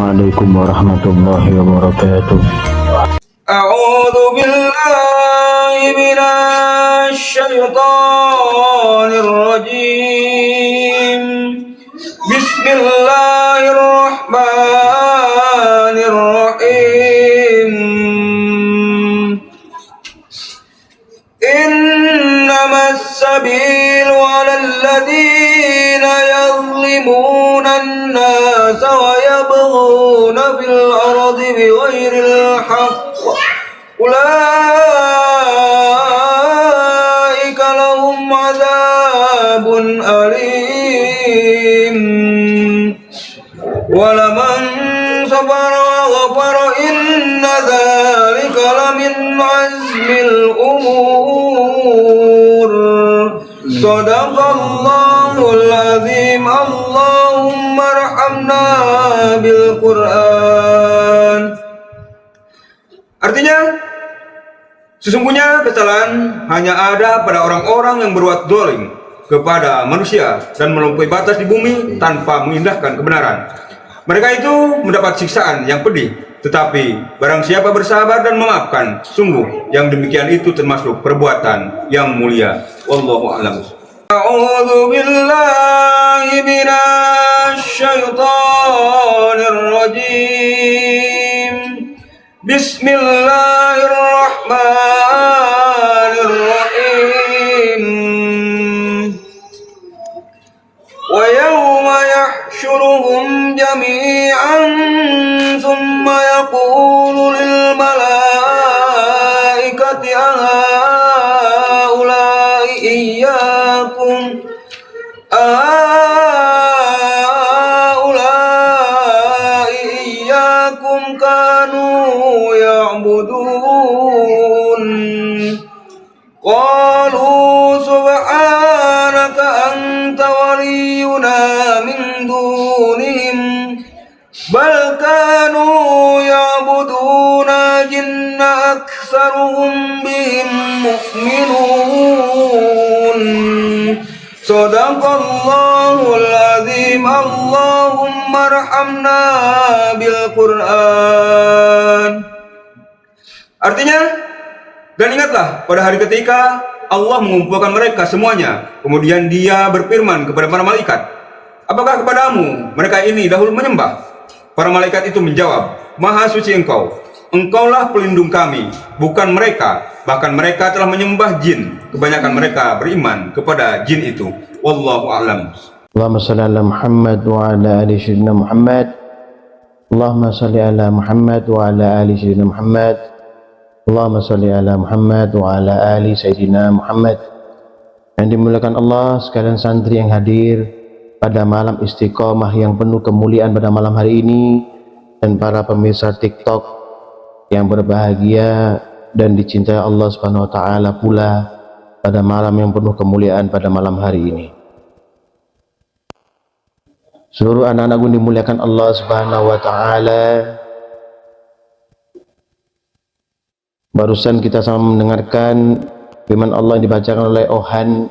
Assalamualaikum warahmatullahi wabarakatuh. A'udzu billahi minasy syaithanir rajim. Bismillahirrahmanirrahim. Innamas sabilu 'alal ladzina yazlimuna an-nasa wa yabghuna fil ardi bighairil haqq. Ulaika lahum 'adzabun alim. Walaman sabara wa ghafara inna dzalika lamin 'azmil umur. Shadaqallahul azim. Allahumma arhamna bil Qur'an. Artinya, sesungguhnya kesalahan hanya ada pada orang-orang yang berbuat zalim kepada manusia dan melampaui batas di bumi tanpa mengindahkan kebenaran. Mereka itu mendapat siksaan yang pedih, tetapi barang siapa bersabar dan memaafkan, sungguh yang demikian itu termasuk perbuatan yang mulia. Wallahu a'lam. A'udzu billahi minasy syaithanir rajim. Bismillahirrahmanirrahim. Wa yawma yahsyuruhum jami'an thumma yaqulu lil malaikati ahaula'i iyyakum kanu ya'budun. Qalu subhanaka anta waliyuna min dunihim bal kanu ya'buduna jinna aktsaruhum bihim mu'minun. Shadaqallahul azim. Allahumma arhamna bil Qur'an. Artinya, dan ingatlah pada hari ketika Allah mengumpulkan mereka semuanya, kemudian Dia berfirman kepada para malaikat, apakah kepadamu mereka ini dahulu menyembah? Para malaikat itu menjawab, Maha suci Engkau, Engkaulah pelindung kami, bukan mereka. Bahkan mereka telah menyembah jin. Kebanyakan mereka beriman kepada jin itu. Wallahu a'lam. Allahumma salli ala Muhammad wa ala ali sayyidina Muhammad. Allahumma salli ala Muhammad wa ala ali sayyidina Muhammad. Allahumma salli ala Muhammad wa ala ali sayyidina Muhammad. Yang dimuliakan Allah, sekalian santri yang hadir pada malam istiqomah yang penuh kemuliaan pada malam hari ini, dan para pemirsa TikTok yang berbahagia dan dicintai Allah Subhanahu wa taala pula pada malam yang penuh kemuliaan pada malam hari ini. Seluruh anak-anakku dimuliakan Allah Subhanahu wa taala. Barusan kita sama mendengarkan firman Allah yang dibacakan oleh Ohan,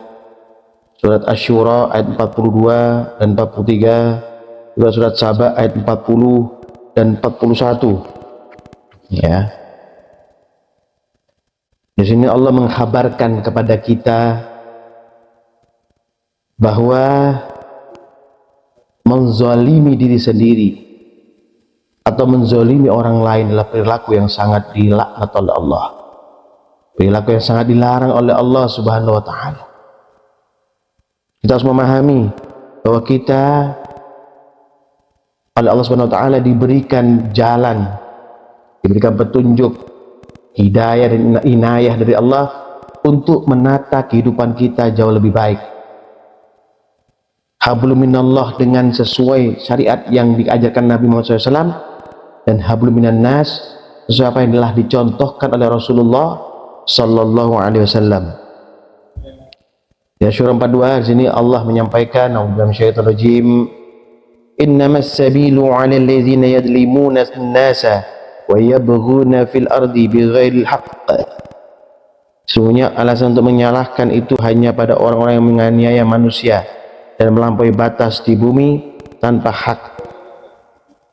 surat Asy-Syura ayat 42 dan 43, juga surat Saba ayat 40 dan 41. Ya. Di sini Allah mengkhabarkan kepada kita bahwa menzalimi diri sendiri atau menzalimi orang lain adalah perilaku yang sangat dilaknat oleh Allah, perilaku yang sangat dilarang oleh Allah Subhanahu wa taala. Kita harus memahami bahwa kita oleh Allah Subhanahu wa taala diberikan jalan, diberikan petunjuk, hidayah dan inayah dari Allah untuk menata kehidupan kita jauh lebih baik. Hablum minallah dengan sesuai syariat yang diajarkan Nabi Muhammad SAW, dan hablum minan nas sesuai apa yang telah dicontohkan oleh Rasulullah Sallallahu Alaihi Wasallam. Ya, surah 42 di sini Allah menyampaikan, A'udzubillahi minasyaitonir rajim, innamas sabilu 'alal ladzina yadlimuna an-nasa wa yabghuna fil ardi bighairil haqq. Sesungguhnya alasan untuk menyalahkan itu hanya pada orang-orang yang menganiaya manusia dan melampaui batas di bumi tanpa hak.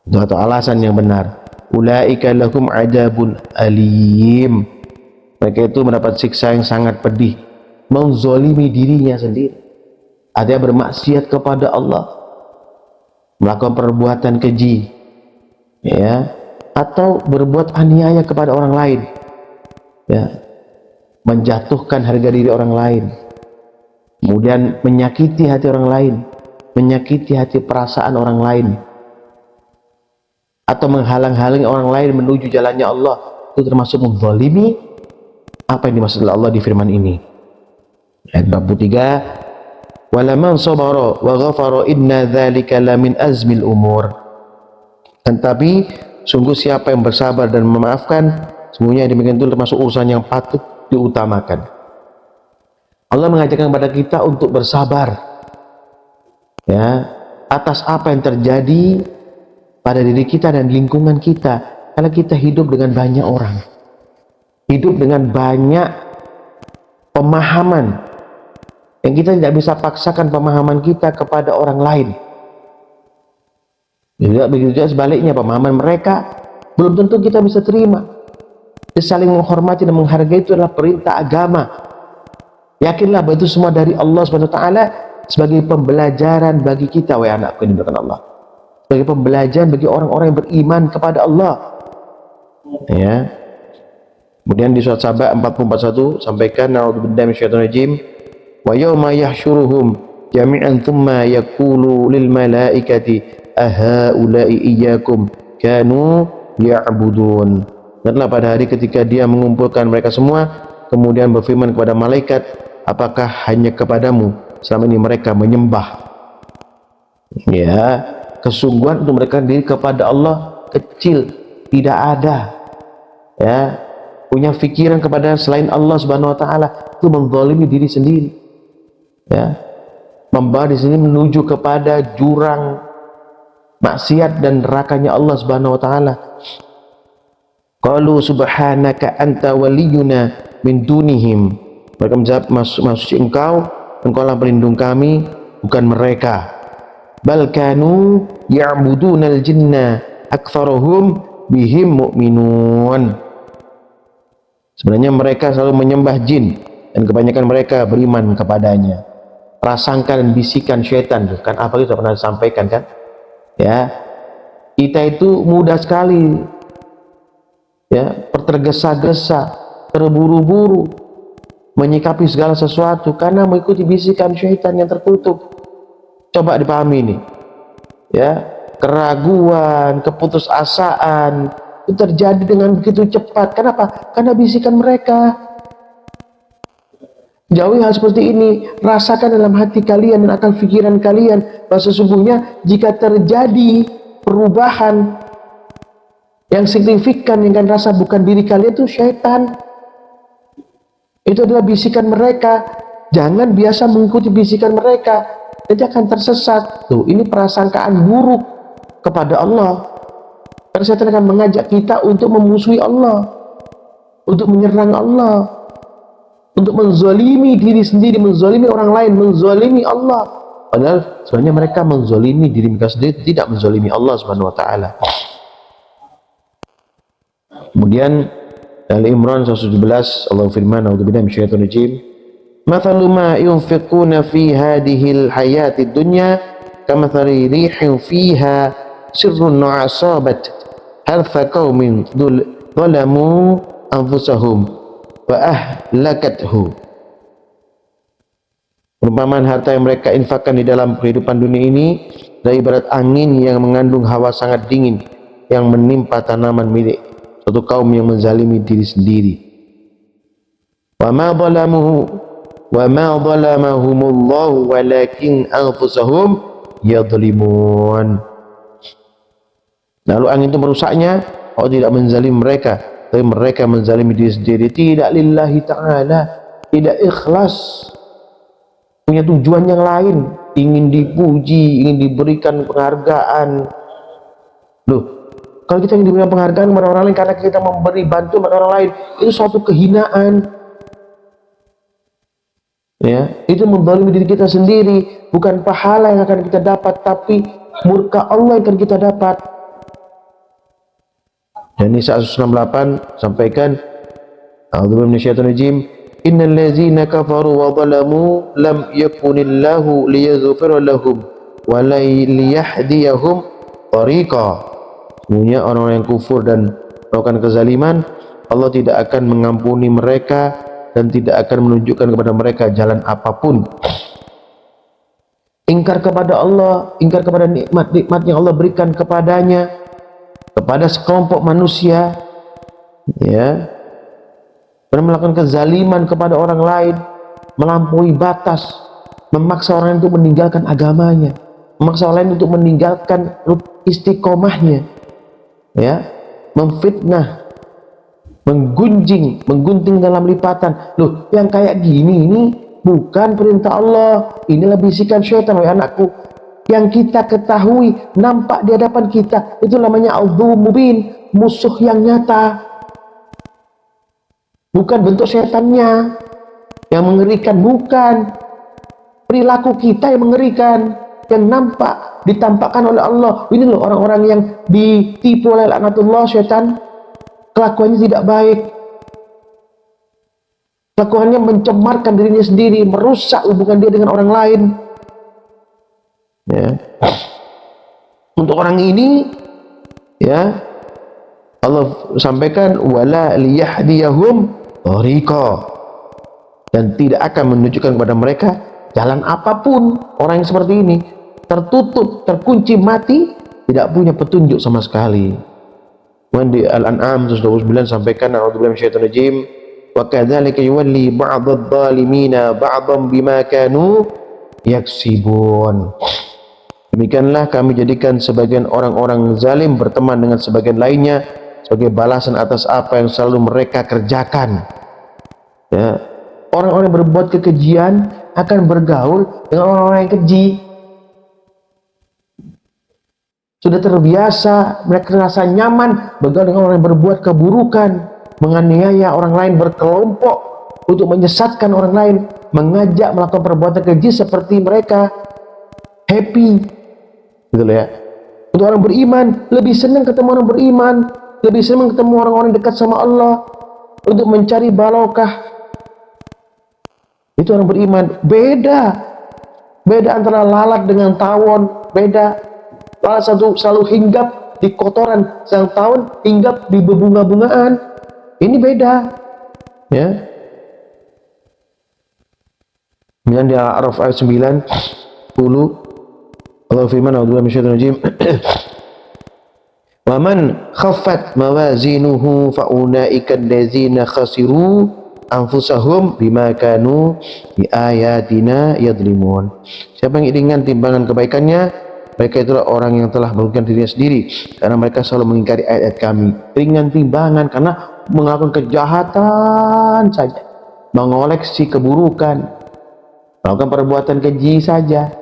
atau alasan yang benar. Ulaika lahum adzabun alim. Mereka itu mendapat siksa yang sangat pedih, menzolimi dirinya sendiri. Ada bermaksiat kepada Allah, melakukan perbuatan keji, ya, atau berbuat aniaya kepada orang lain, ya, menjatuhkan harga diri orang lain, kemudian menyakiti hati orang lain, menyakiti hati perasaan orang lain, atau menghalang-halangi orang lain menuju jalannya Allah. Itu termasuk menzalimi. Apa yang dimaksud oleh Allah di firman ini? Ayat 43, walaman sabara wa ghafara inna dzalika lamin azmil umur. Tetapi sungguh siapa yang bersabar dan memaafkan, sungguhnya demikian itu termasuk urusan yang patut diutamakan. Allah mengajarkan kepada kita untuk bersabar, ya, atas apa yang terjadi pada diri kita dan lingkungan kita, karena kita hidup dengan banyak orang, hidup dengan banyak pemahaman yang kita tidak bisa paksakan pemahaman kita kepada orang lain. Begitu juga sebaliknya, pemahaman mereka belum tentu kita bisa terima. Saling menghormati dan menghargai itu adalah perintah agama. Yakinlah bahwa itu semua dari Allah Subhanahu wa taala sebagai pembelajaran bagi kita, wahai anakku yang dimuliakan Allah. Sebagai pembelajaran bagi orang-orang yang beriman kepada Allah. Ya. Kemudian di surat Saba 40:41 sampaikan, a'udzubillahi minasyaitonir rajim, wa yauma yahsyuruhum jami'an tsumma yaqulu lil malaikati ahaula'i iyyakum kanu ya'budun. Danlah pada hari ketika dia mengumpulkan mereka semua, kemudian berfirman kepada malaikat, apakah hanya kepadamu selama ini mereka menyembah? Ya, kesungguhan untuk mereka diri kepada Allah kecil, tidak ada, ya, punya pikiran kepada selain Allah Subhanahu wa taala, itu menzalimi diri sendiri, ya, membawa di sini menuju kepada jurang maksiat dan nerakanya Allah Subhanahu wa taala. Qalu subhanaka anta waliyuna min dunihim. Mereka menjawab, maksud engkau lah pelindung kami, bukan mereka. Bal kanu ya'budunal jinna aktsaruhum bihim mu'minun. Sebenarnya mereka selalu menyembah jin dan kebanyakan mereka beriman kepadanya. Prasangka dan bisikan syaitan, kan apa itu pernah disampaikan kan? Ya, kita itu mudah sekali, ya, tergesa-gesa, terburu-buru menyikapi segala sesuatu karena mengikuti bisikan syaitan yang tertutup. Coba dipahami ini, ya, keraguan, keputusasaan itu terjadi dengan begitu cepat. Kenapa? Karena bisikan mereka. Jauhi hal seperti ini, rasakan dalam hati kalian dan akal pikiran kalian bahwa sesungguhnya jika terjadi perubahan yang signifikan yang kalian rasa bukan diri kalian, itu syaitan. Itu adalah bisikan mereka. Jangan biasa mengikuti bisikan mereka, nanti akan tersesat. Tuh, ini prasangkaan buruk kepada Allah. Karena syaitan akan mengajak kita untuk memusuhi Allah, untuk menyerang Allah, untuk menzalimi diri sendiri, menzalimi orang lain, menzalimi Allah. Padahal sebenarnya mereka menzalimi diri mereka sendiri, tidak menzalimi Allah Subhanahu wa taala. Kemudian Ali Imran 117 Allah firman, a'udzubillahi minasyaitonir rajim, mathalu ma yunfiquna fi hadhil hayatid dunya kamathali rihin fiha sirrun asabat harfa qaumin zalamu anfusahum wa ahlakathu. Perumpamaan harta yang mereka infakkan di dalam kehidupan dunia ini dari ibarat angin yang mengandung hawa sangat dingin yang menimpa tanaman milik suatu kaum yang menzalimi diri sendiri. Wa ma zalamahumullahu walakin anfusahum yadhlimun. Lalu angin itu merusaknya, Allah tidak menzalim mereka, tapi mereka menzalimi diri sendiri. Tidak lillahi ta'ala, tidak ikhlas, punya tujuan yang lain, ingin dipuji, ingin diberikan penghargaan. Loh, kalau kita ingin diberikan penghargaan kepada orang lain karena kita memberi bantu kepada orang lain, itu suatu kehinaan. Ya, itu menzalimi diri kita sendiri. Bukan pahala yang akan kita dapat, tapi murka Allah yang akan kita dapat. Dan Nisa 168 sampaikan, A'udzubillahi minasyaitonir rajim, innal ladzina kafaru wa zalamu lam yakunillahu liyaghfira lahum wa la liyahdiyahum tariqa. Sesungguhnya orang-orang yang kufur dan melakukan kezaliman, Allah tidak akan mengampuni mereka dan tidak akan menunjukkan kepada mereka jalan apapun. Ingkar kepada Allah, ingkar kepada nikmat-nikmat yang Allah berikan kepadanya, kepada sekelompok manusia, ya, dan melakukan kezaliman kepada orang lain, melampaui batas, memaksa orang untuk meninggalkan agamanya, memaksa orang lain untuk meninggalkan istiqomahnya, ya, memfitnah, menggunting dalam lipatan. Loh, yang kayak gini ini bukan perintah Allah, inilah bisikan syaitan. Wahai anakku, yang kita ketahui, nampak di hadapan kita, itu namanya al-dhu mubin, musuh yang nyata, bukan bentuk setannya yang mengerikan, bukan perilaku kita yang mengerikan, yang nampak ditampakkan oleh Allah. Ini loh orang-orang yang ditipu oleh laknatullah, syaitan, kelakuannya tidak baik, kelakuannya mencemarkan dirinya sendiri, merusak hubungan dia dengan orang lain, ya. Untuk orang ini, ya, Allah sampaikan wala liyahdiyahum tariqa, dan tidak akan menunjukkan kepada mereka jalan apapun. Orang yang seperti ini tertutup, terkunci, mati, tidak punya petunjuk sama sekali. Di Al-An'am 129 sampaikan, a'udzubillahi minasyaitonir rajim, wa kadzalika yuwalli ba'dadh dhalimina ba'dhan bima kanu yaksibun. Demikianlah kami jadikan sebagian orang-orang zalim berteman dengan sebagian lainnya sebagai balasan atas apa yang selalu mereka kerjakan. Ya, orang-orang yang berbuat kekejian akan bergaul dengan orang-orang yang keji. Sudah terbiasa, mereka merasa nyaman bergaul dengan orang yang berbuat keburukan, menganiaya orang lain, berkelompok untuk menyesatkan orang lain, mengajak melakukan perbuatan keji seperti mereka. Happy, gitu loh ya. Untuk orang beriman, lebih senang ketemu orang beriman, lebih senang ketemu orang-orang dekat sama Allah untuk mencari barokah. Itu orang beriman. Beda antara lalat dengan tawon, beda. Lalat selalu hinggap di kotoran, sedang tawon hinggap di bebunga-bungaan. Ini beda, ya. Kemudian di Al-A'raf ayat 9, 10, Allah firman, a'udzubillahi minasyaitonir rajim, wa man khaffat mawazinuhu fa ulaika allazina khasiru anfusahum bima kanu bi ayatina yadlimun. Siapa yang ringan timbangan kebaikannya, mereka itulah orang yang telah merugikan dirinya sendiri, karena mereka selalu mengingkari ayat-ayat kami. Ringan timbangan karena melakukan kejahatan saja, mengoleksi keburukan, melakukan perbuatan keji saja,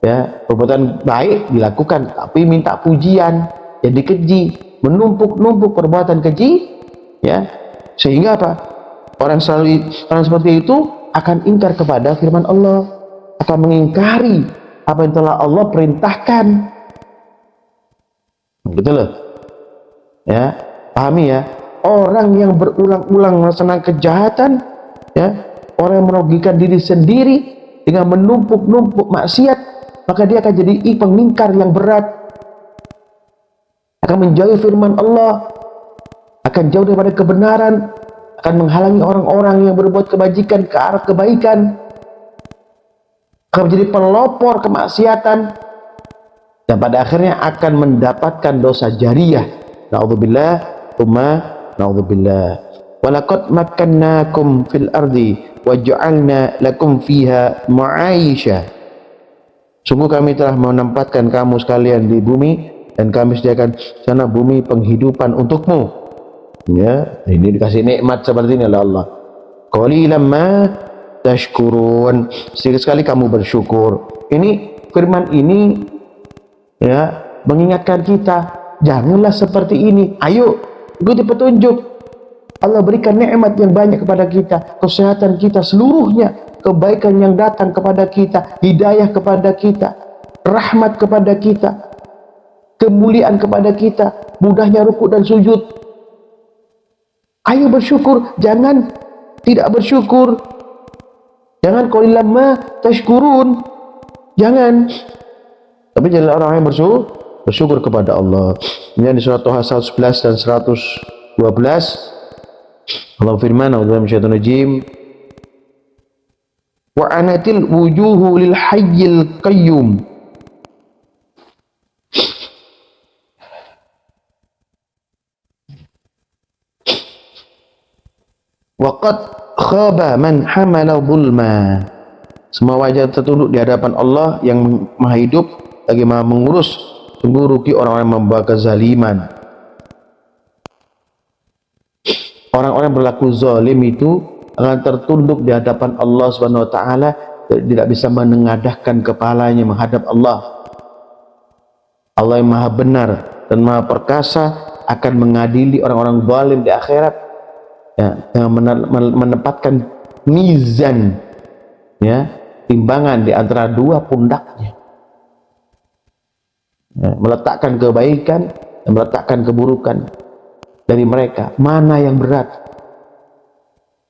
ya. Perbuatan baik dilakukan tapi minta pujian, jadi keji, menumpuk perbuatan keji, ya. Sehingga apa? Orang seperti itu akan ingkar kepada firman Allah, akan mengingkari apa yang telah Allah perintahkan. Betul loh, ya. Pahami ya. Orang yang berulang-ulang melaksanakan kejahatan, ya, orang yang merugikan diri sendiri dengan menumpuk maksiat, maka dia akan jadi pengingkar yang berat, akan menjauhi firman Allah, akan jauh daripada kebenaran, akan menghalangi orang-orang yang berbuat kebajikan ke arah kebaikan, akan menjadi pelopor kemaksiatan, dan pada akhirnya akan mendapatkan dosa jariyah. Na'udzubillah, tsumma na'udzubillah. Walaqad makkannakum fil ardi waja'alna lakum fiha ma'aisha. Sungguh kami telah menempatkan kamu sekalian di bumi, dan kami sediakan sana bumi penghidupan untukmu. Ya, ini dikasih nikmat seperti ini oleh Allah. Qalilan ma tashkurun. Sedikit sekali kamu bersyukur. Ini firman ini, ya, mengingatkan kita, janganlah seperti ini. Ayo ikuti petunjuk. Allah berikan nikmat yang banyak kepada kita, kesehatan kita seluruhnya, kebaikan yang datang kepada kita, hidayah kepada kita, rahmat kepada kita, kemuliaan kepada kita. mudahnya rukuk dan sujud. Ayo bersyukur, jangan tidak bersyukur. Jangan qalilan ma tashkurun. Jangan. Tapi jangan orang yang bersyukur kepada Allah. Ini di surat Toha 111 dan 112. Allah firman, "A'udzu minasyaitonir rajim. Wa anatil wujuhu lil hayyil qayyum." Waqad khaba man hamala zulma. Semua wajah tertunduk di hadapan Allah yang Maha Hidup lagi Maha Mengurus. Sungguh rugi orang-orang yang membawa kezaliman. Orang-orang yang berlaku zalim itu akan tertunduk di hadapan Allah Subhanahu wa taala, tidak bisa menengadahkan kepalanya menghadap Allah. Allah yang Maha benar dan Maha perkasa akan mengadili orang-orang zalim di akhirat. Ya, yang menempatkan mizan, ya, timbangan di antara dua pundaknya, ya, meletakkan kebaikan dan meletakkan keburukan dari mereka, mana yang berat.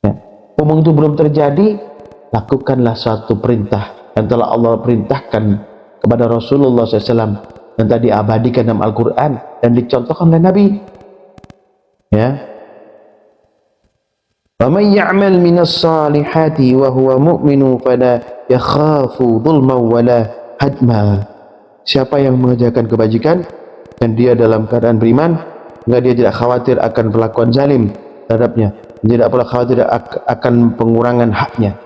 Ya, umum itu belum terjadi, lakukanlah satu perintah yang telah Allah perintahkan kepada Rasulullah SAW yang tadi abadikan dalam Al-Quran dan dicontohkan oleh Nabi. Ya, وَمَنْ يَعْمَلْ مِنَ الصَّالِحَاتِ وَهُوَ مُؤْمِنٌ فَلَا يَخَافُ ظُلْمًا وَلَا هَدْمًا. Siapa yang mengerjakan kebajikan dan dia dalam keadaan beriman, maka dia tidak khawatir akan perlakuan zalim terhadapnya, tidak pula khawatir akan pengurangan haknya.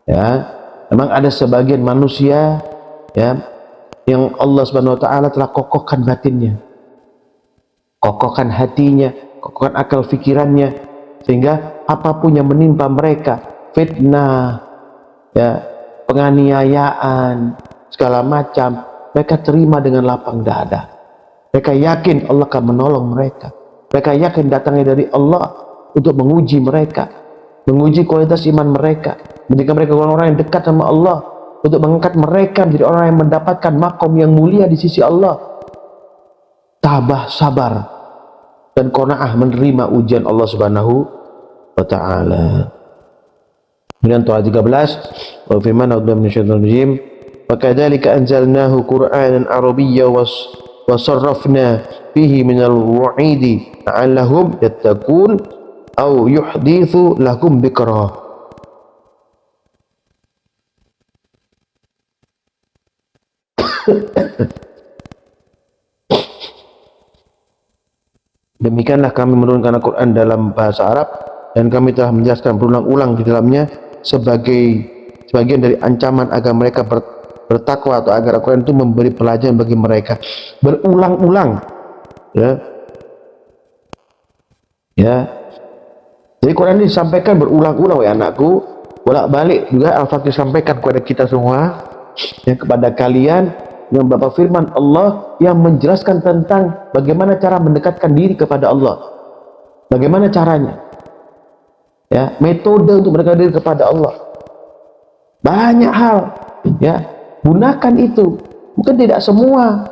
Ya, memang ada sebagian manusia, ya, yang Allah Subhanahu wa taala telah kokohkan batinnya, kokohkan hatinya, kokohkan akal fikirannya, sehingga apapun yang menimpa mereka, fitnah, ya, penganiayaan, segala macam, mereka terima dengan lapang dada. Mereka yakin Allah akan menolong mereka. Mereka yakin datangnya dari Allah untuk menguji mereka, menguji kualitas iman mereka, menjadikan mereka orang-orang yang dekat sama Allah, untuk mengangkat mereka menjadi orang yang mendapatkan makom yang mulia di sisi Allah. Tabah, sabar, dan qanaah menerima ujian Allah Subhanahu wa taala. Kemudian Toha 13, wa firman a'udzu minasyaitonir rajim, wa kadzalika anzalnahu qur'anan arabiyyan wa sarrafna fihi minal wa'idi la'allahum yattaqun aw yuhdithu lahum dzikra. Demikianlah kami menurunkan Al-Quran dalam bahasa Arab, dan kami telah menjelaskan berulang-ulang di dalamnya sebagian dari ancaman agar mereka bertakwa, atau agar Al-Quran itu memberi pelajaran bagi mereka berulang-ulang. Ya, jadi Quran ini disampaikan berulang-ulang, wahai anakku, bolak-balik juga Al-Fatih sampaikan kepada kita semua, ya, kepada kalian, yang beberapa firman Allah yang menjelaskan tentang bagaimana cara mendekatkan diri kepada Allah, bagaimana caranya, ya, metode untuk mendekatkan diri kepada Allah. Banyak hal, ya, gunakan itu. Mungkin tidak semua,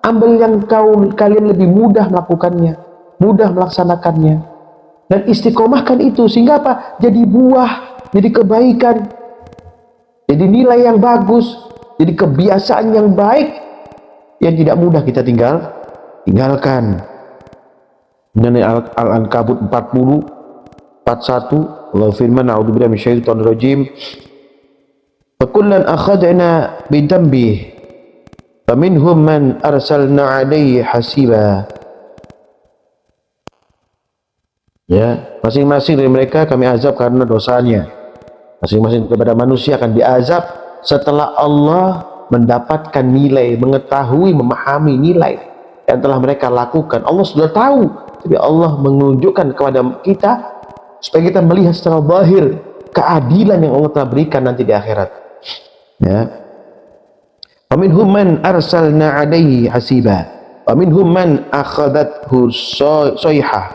ambil yang kalian lebih mudah melakukannya, mudah melaksanakannya, dan istiqomahkan itu sehingga apa? Jadi buah, jadi kebaikan, jadi nilai yang bagus, jadi kebiasaan yang baik yang tidak mudah kita tinggalkan. Dan Al-Ankabut 40:41, Allah firman, a'udzubillahi minasyaitonir rajim, wa kullan akhadna bidambih faminhum man arsalna 'alaihi hasiba. Ya, masing-masing dari mereka kami azab karena dosanya. Masing-masing kepada manusia akan diazab setelah Allah mendapatkan nilai, mengetahui, memahami nilai yang telah mereka lakukan. Allah sudah tahu, tapi Allah menunjukkan kepada kita supaya kita melihat secara zahir keadilan yang Allah telah berikan nanti di akhirat. Ya. Faminhum man arsalna 'alaihi hasiba, faminhum man akhadathu sayhah,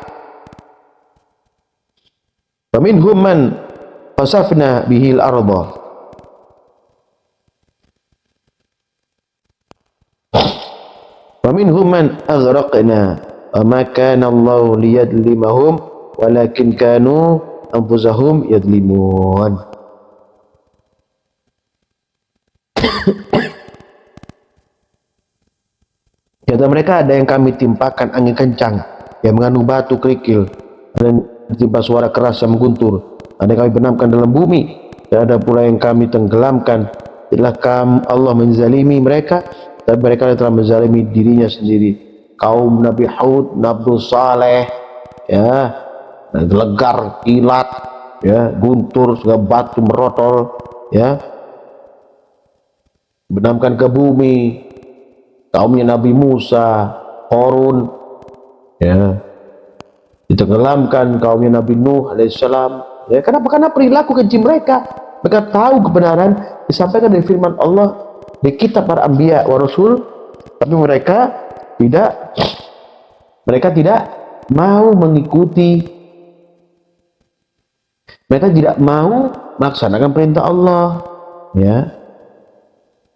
faminhum man khasafna bihil arda, wa minhum man aghraqna ma kana Allah liyadlimahum walakin kanu anfusahum yadlimun. Kata mereka, ada yang kami timpakan angin kencang yang mengandung batu kerikil, ada yang ditimpa suara keras yang mengguntur, ada yang kami benamkan dalam bumi, dan ada pula yang kami tenggelamkan. Itulah Allah menzalimi mereka, tapi mereka telah menzalimi dirinya sendiri. Kaum Nabi Hud, Nabi Saleh, ya, gelegar, kilat, ya, guntur, segala batu merotol, ya, benamkan ke bumi. Kaumnya Nabi Musa, Harun, ya, ditenggelamkan. Kaumnya Nabi Nuh alaihissalam. Ya, kenapa? Karena perilaku keji mereka. Mereka tahu kebenaran disampaikan dari firman Allah di kitab para anbiya wa rasul, tapi mereka tidak mau mengikuti. Mereka tidak mau melaksanakan perintah Allah. Ya.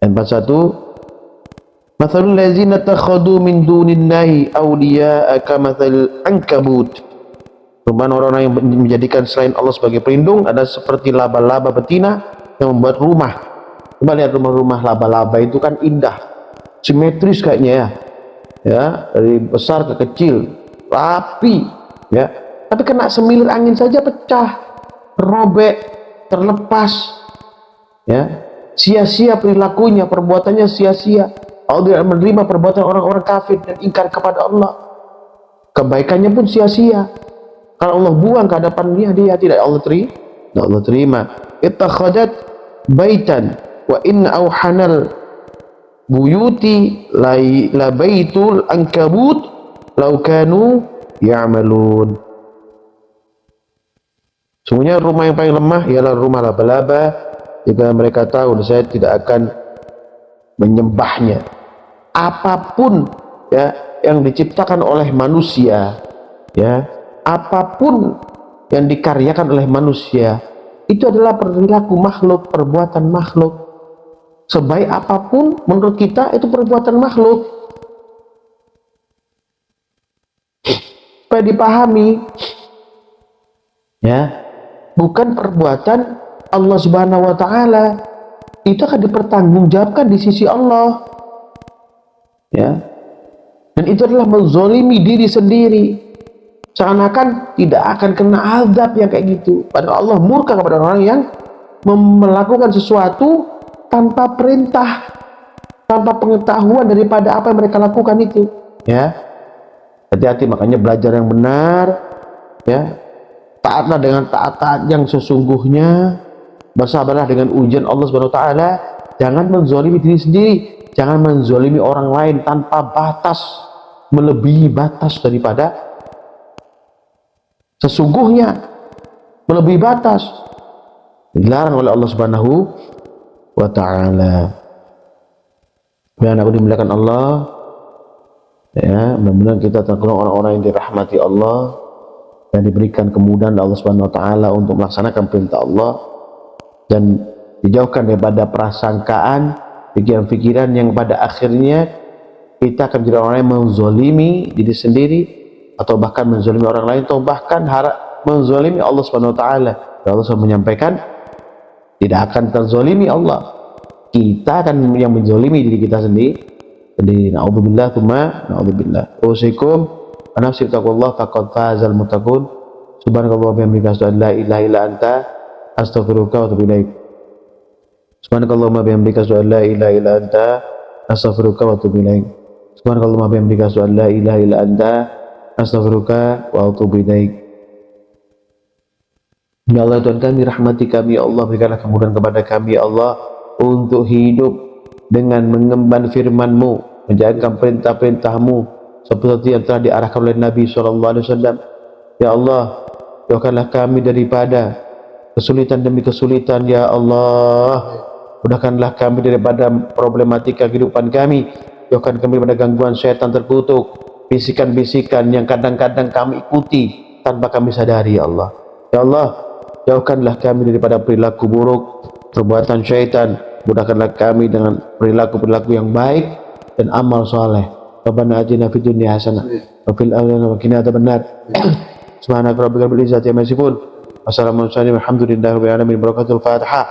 Dan pasal 1, Mathalul ladzina takhadu min dunillahi awliya'a kamathal ankabut. Perumpamaan orang-orang yang menjadikan selain Allah sebagai pelindung ada seperti laba-laba betina yang membuat rumah. Coba lihat rumah-rumah laba-laba itu kan indah, simetris kayaknya ya. Ya, dari besar ke kecil, rapi, ya. Tapi kena semilir angin saja pecah, robek, terlepas. Ya. Sia-sia perilakunya, perbuatannya sia-sia. Allah tidak menerima perbuatan orang-orang kafir dan ingkar kepada Allah. Kebaikannya pun sia-sia. Kalau Allah buang ke hadapan dia tidak Allah terima. Ittakhadat baitan wa inna auhanal buyuti la baitul ankabut law kanu ya'malun. Sungguhnya rumah yang paling lemah ialah rumah laba-laba. Jika mereka tahu, saya tidak akan menyembahnya. Apapun ya yang diciptakan oleh manusia, ya, apapun yang dikaryakan oleh manusia, itu adalah perilaku makhluk, perbuatan makhluk. Sebaik apapun menurut kita itu perbuatan makhluk. Supaya dipahami, ya, bukan perbuatan Allah Subhanahu wa taala. Itu akan dipertanggungjawabkan di sisi Allah. Ya. Dan itu adalah menzalimi diri sendiri. Seakan-akan tidak akan kena azab yang kayak gitu. Padahal Allah murka kepada orang yang melakukan sesuatu tanpa perintah, tanpa pengetahuan daripada apa yang mereka lakukan itu. Ya. Hati-hati, makanya belajar yang benar, ya. Taatlah dengan taat yang sesungguhnya. Bersabarlah dengan ujian Allah Subhanahu wa taala. Jangan menzalimi diri sendiri, jangan menzalimi orang lain tanpa batas, melebihi batas daripada sesungguhnya, melebihi batas. Dilarang oleh Allah Subhanahu wa taala. Dan aku dimuliakan Allah, ya, mudah-mudahan kita tergolong orang-orang yang dirahmati Allah dan diberikan kemudahan Allah Subhanahu wa taala untuk melaksanakan perintah Allah, dan dijauhkan daripada prasangkaan, pikiran-pikiran yang pada akhirnya kita akan menjadi orang yang menzalimi diri sendiri, atau bahkan menzalimi orang lain, atau bahkan menzalimi Allah Subhanahu wa taala. Allah sudah menyampaikan tidak akan terzalimi Allah, kita akan yang menzalimi diri kita sendiri. Na'udzubillah tsumma na'udzubillah. Usikum wa nafsi taqullah faqad fazal muttaqun. Subhanakallah wa bihamdika asyhadu an la ilaha illa anta astaghfiruka wa atubu ilaik. Subhanakallahumma bihamdika asyhadu an la ilaha illa anta astaghfiruka wa atubu ilaik. Subhanakallahumma bihamdika asyhadu an la ilaha illa anta astaghfiruka wa atubu ilaik. Ya Allah, Tuhan kami, rahmati kami ya Allah, berikanlah kemudahan kepada kami ya Allah untuk hidup dengan mengemban firman-Mu, menjalankan perintah-perintah-Mu seperti yang telah diarahkan oleh Nabi SAW. Ya Allah, jauhkanlah kami daripada kesulitan demi kesulitan ya Allah. Mudahkanlah kami daripada problematika kehidupan kami. Jauhkan kami daripada gangguan syaitan terkutuk, bisikan-bisikan yang kadang-kadang kami ikuti tanpa kami sadari ya Allah. Ya Allah, jauhkanlah kami daripada perilaku buruk, perbuatan syaitan. Mudahkanlah kami dengan perilaku-perilaku yang baik dan amal soleh. Rabbana atina fid dunya hasanah wa fil akhirati wa qina adzabannar. Subhanaka rabbika rabbil izzati amma yasifun. Wassalamu alhamdulillahi rabbil alamin. Barakatul Fatihah.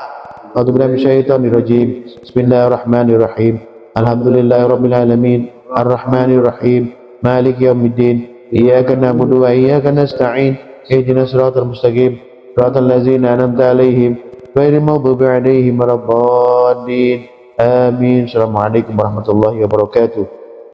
A'udzu billahi minasyaitonir rajim. Bismillahirrahmanirrahim. Alhamdulillahi rabbil alamin. Arrahmanir rahim. Maliki yaumiddin. Iyyaka na'budu wa iyyaka nasta'in. Ihdinas siratal mustaqim. Siratal ladzina an'amta 'alaihim ghairil maghdubi 'alaihim waladdallin. Amin. Assalamualaikum warahmatullahi wabarakatuh.